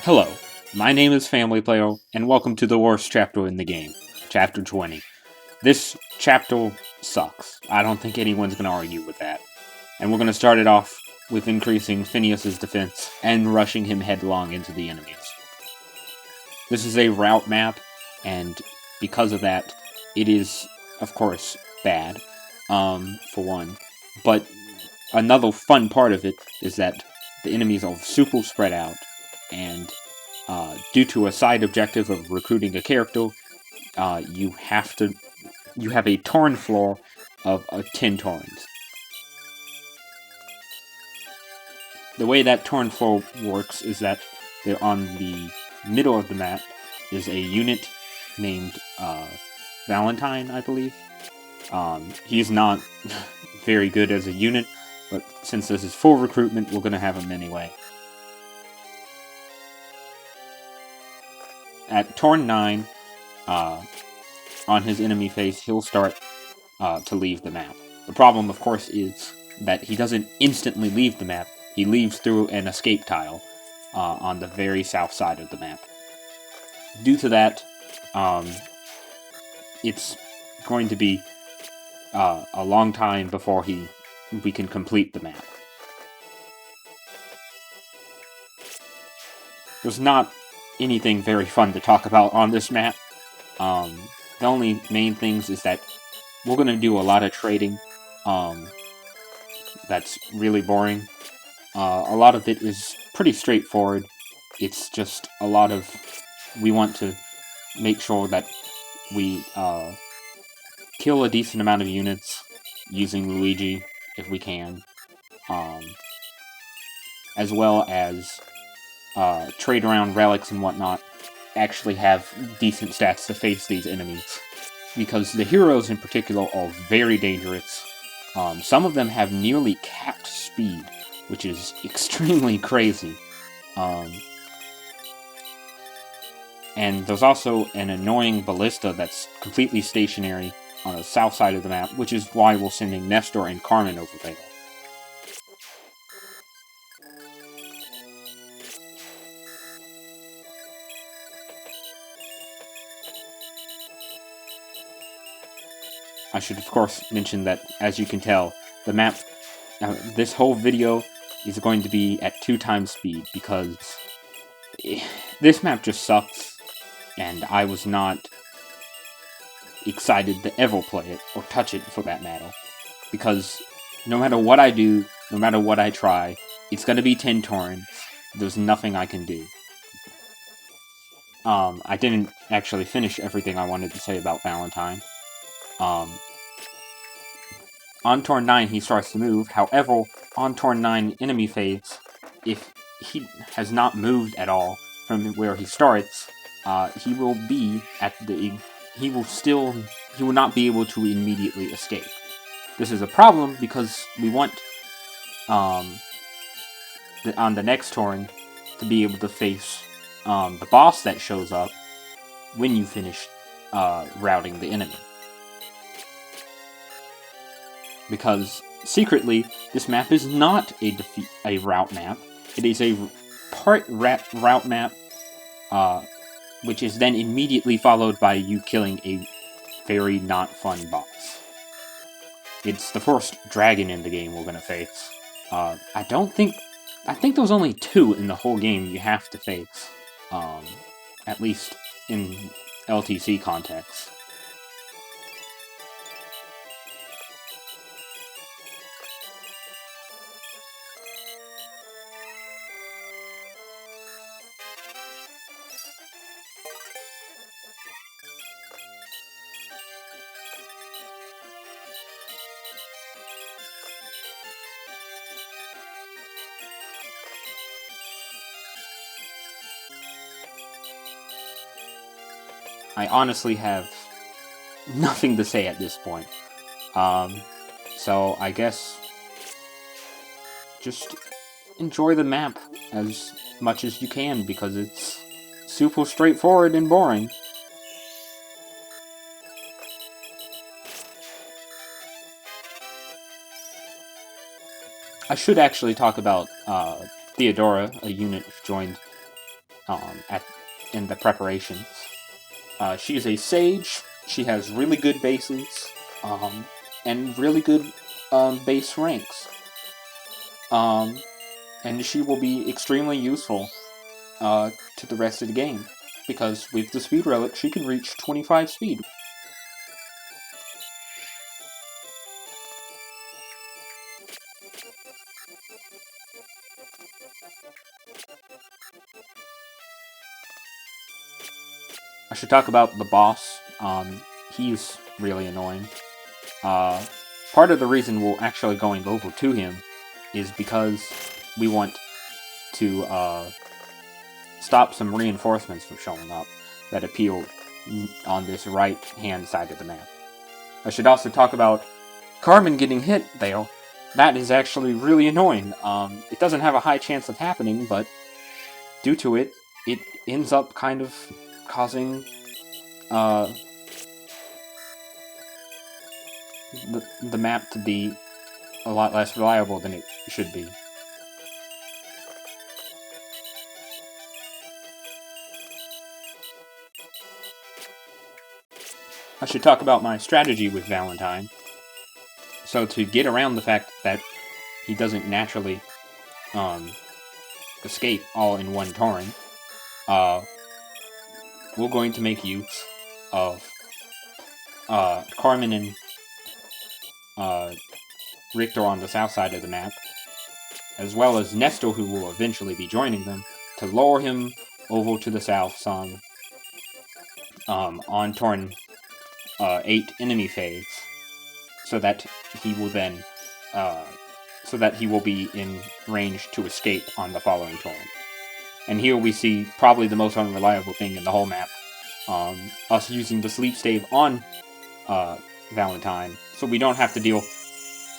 Hello, my name is Family Player, and welcome to the worst chapter in the game, Chapter 20. This chapter sucks. I don't think anyone's going to argue with that. And we're going to start it off with increasing Phineas's defense and rushing him headlong into the enemies. This is a route map, and because of that, it is, of course, bad, for one. But another fun part of it is that the enemies are super spread out, and due to a side objective of recruiting a character, you have a torn floor of 10 torns. The way that torn floor works is that they're on the middle of the map is a unit named Valentine, I believe. He's not very good as a unit, but since this is full recruitment, we're going to have him anyway. At Torn 9, on his enemy face, he'll start to leave the map. The problem, of course, is that he doesn't instantly leave the map. He leaves through an escape tile on the very south side of the map. Due to that, it's going to be a long time before we can complete the map. There's not anything very fun to talk about on this map. The only main things is that we're going to do a lot of trading. That's really boring. A lot of it is pretty straightforward. It's just a lot of... We want to make sure that we kill a decent amount of units using Luigi, if we can. As well as trade around relics and whatnot, actually have decent stats to face these enemies. Because the heroes in particular are very dangerous. Some of them have nearly capped speed, which is extremely crazy. And there's also an annoying ballista that's completely stationary on the south side of the map, which is why we're sending Nestor and Carmen over there. I should, of course, mention that, as you can tell, the map, this whole video is going to be at 2 times speed, because this map just sucks, and I was not excited to ever play it, or touch it for that matter, because no matter what I do, no matter what I try, it's going to be 10 torrents. There's nothing I can do. I didn't actually finish everything I wanted to say about Valentine. On Torn 9, he starts to move. However, on Torn 9 enemy phase, if he has not moved at all from where he starts, he will be at the... He will not be able to immediately escape. This is a problem because we want, on the next Torn, to be able to face the boss that shows up when you finish routing the enemy. Because, secretly, this map is not a route map. It is a part route map, which is then immediately followed by you killing a very not fun boss. It's the first dragon in the game we're gonna face. I think there's only 2 in the whole game you have to face. At least in LTC context. I honestly have nothing to say at this point. So I guess just enjoy the map as much as you can, because it's super straightforward and boring. I should actually talk about Theodora, a unit joined in the preparations. She is a sage. She has really good bases and really good base ranks. And she will be extremely useful to the rest of the game, because with the speed relic, she can reach 25 speed. I should talk about the boss. He's really annoying. Part of the reason we're actually going over to him is because we want to stop some reinforcements from showing up that appear on this right-hand side of the map. I should also talk about Carmen getting hit there. That is actually really annoying. It doesn't have a high chance of happening, but due to it, it ends up kind of causing the map to be a lot less reliable than it should be. I should talk about my strategy with Valentine. So to get around the fact that he doesn't naturally escape all in one turn, we're going to make use of Carmen and Richter on the south side of the map, as well as Nestor, who will eventually be joining them, to lure him over to the south some on turn 8 enemy phase, so that he will then be in range to escape on the following turn. And here we see probably the most unreliable thing in the whole map, us using the sleep stave on Valentine, so we don't have to deal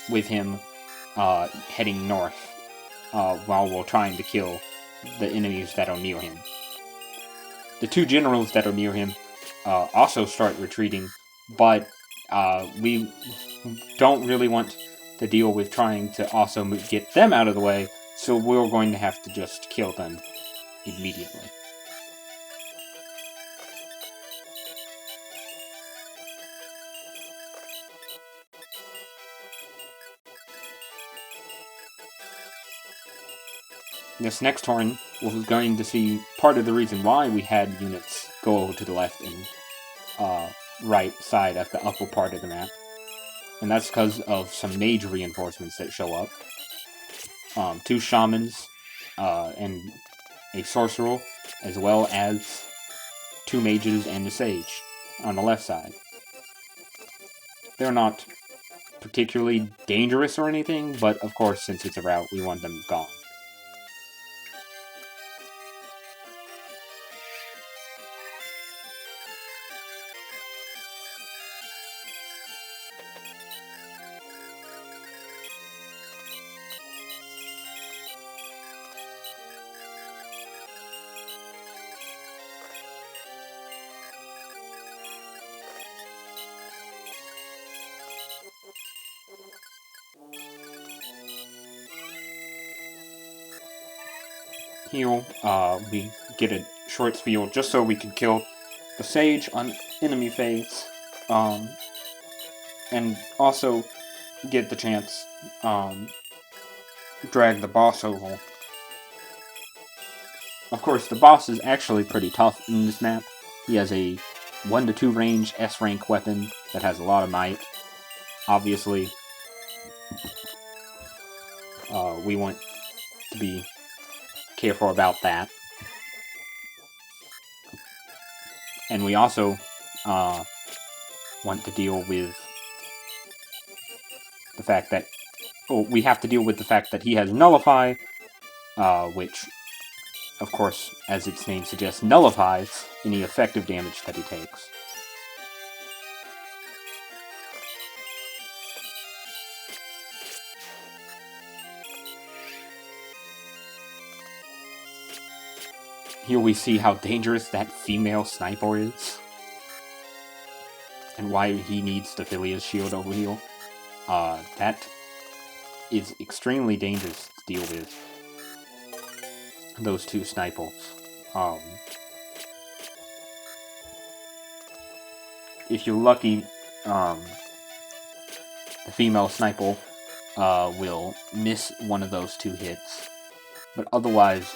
with him heading north while we're trying to kill the enemies that are near him. The two generals that are near him also start retreating, but we don't really want to deal with trying to also get them out of the way, so we're going to have to just kill them immediately. This next turn, we're going to see part of the reason why we had units go over to the left and right side of the upper part of the map. And that's because of some mage reinforcements that show up. 2 shamans and a sorcerer, as well as 2 mages and a sage on the left side. They're not particularly dangerous or anything, but of course, since it's a rout, we want them gone. Here, we get a short spiel just so we can kill the sage on enemy phase, and also get the chance drag the boss over. Of course, the boss is actually pretty tough in this map. He has a 1 to 2 range S rank weapon that has a lot of might. Obviously, we want to be careful about that. And we also want to deal with the fact that we have to deal with the fact that he has Nullify, which, of course, as its name suggests, nullifies any effective damage that he takes. Here we see how dangerous that female sniper is, and why he needs the Philia's shield over here. That is extremely dangerous to deal with, those 2 snipers. Um, if you're lucky, the female sniper will miss one of those 2 hits, but otherwise,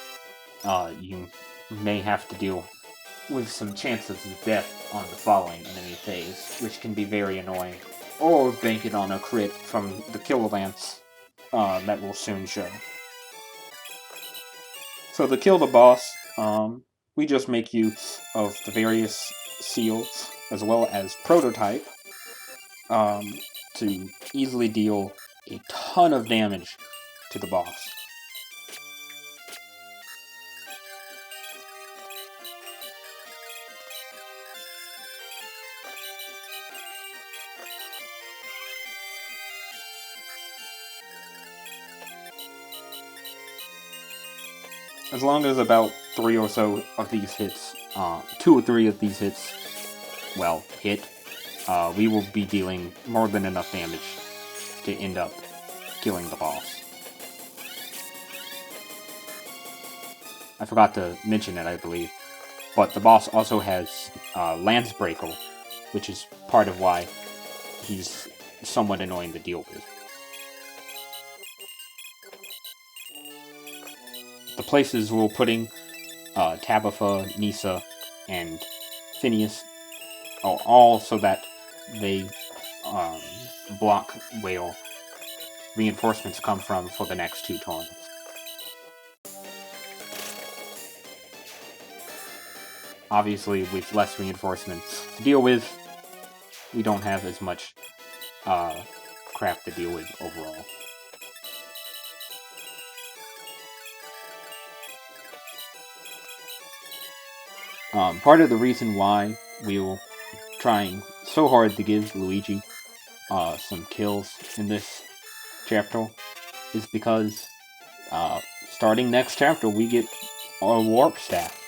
you may have to deal with some chances of death on the following enemy phase, which can be very annoying. Or bank it on a crit from the Killer Lance that will soon show. So to kill the boss, we just make use of the various seals as well as prototype to easily deal a ton of damage to the boss. As long as about 3 or so of these hits, 2 or 3 of these hits, well, hit, we will be dealing more than enough damage to end up killing the boss. I forgot to mention it, I believe, but the boss also has Lance Breaker, which is part of why he's somewhat annoying to deal with. The places we're putting Tabitha, Nisa, and Phineas are all so that they block where reinforcements come from for the next 2 turns. Obviously, with less reinforcements to deal with, we don't have as much crap to deal with overall. Part of the reason why we were trying so hard to give Luigi some kills in this chapter is because starting next chapter we get our warp staff.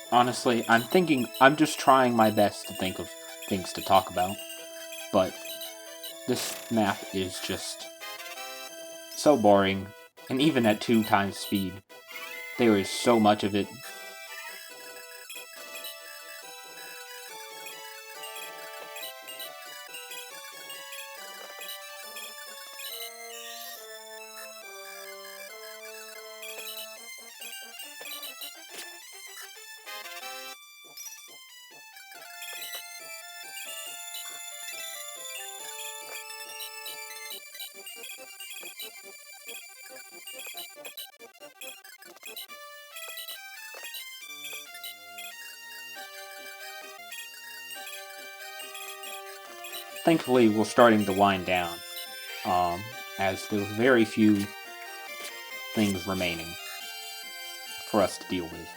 Honestly, I'm just trying my best to think of things to talk about, but this map is just so boring, and even at 2 times speed, there is so much of it. Thankfully, we're starting to wind down, as there's very few things remaining for us to deal with.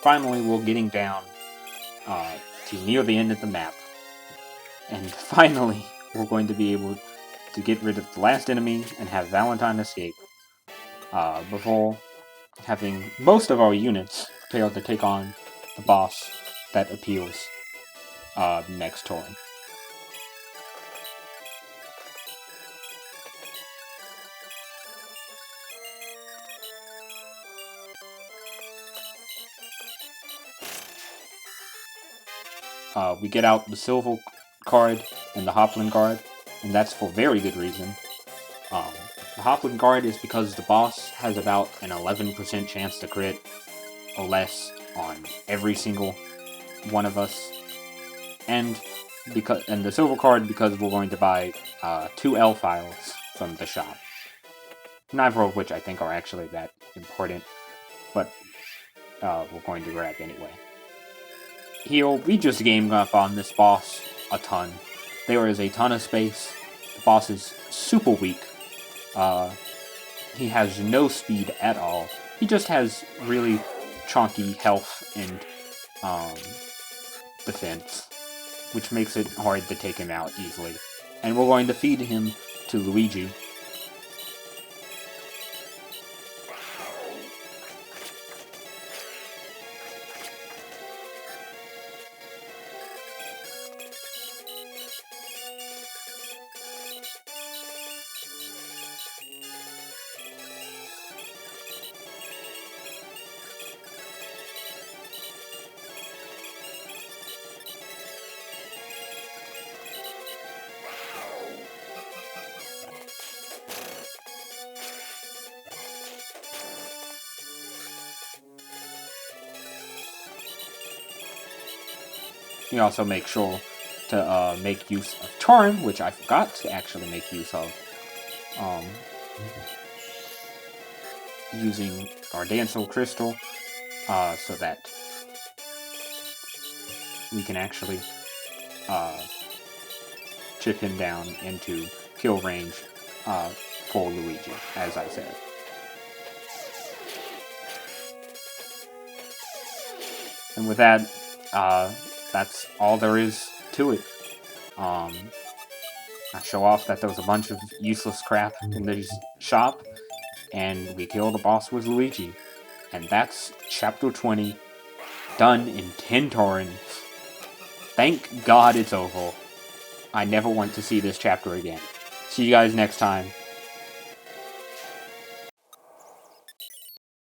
finally we're getting down to near the end of the map. And finally, we're going to be able to get rid of the last enemy and have Valentine escape before having most of our units prepared to take on the boss that appeals next turn. We get out the silver card and the Hoplin guard, and that's for very good reason. The Hoplin guard is because the boss has about an 11% chance to crit or less on every single one of us, and the silver card because we're going to buy 2 L files from the shop. Neither of which I think are actually that important, but we're going to grab anyway. Here, we just game up on this boss a ton. There is a ton of space. The boss is super weak. He has no speed at all. He just has really chonky health and defense, which makes it hard to take him out easily. And we're going to feed him to Luigi. You also make sure to make use of Charm, which I forgot to actually make use of. Using our Dancel Crystal, so that we can actually chip him down into kill range for Luigi, as I said. And with that, that's all there is to it. I show off that there was a bunch of useless crap in this shop, and we kill the boss with Luigi. And that's Chapter 20, done in 10 turns. Thank God it's over. I never want to see this chapter again. See you guys next time.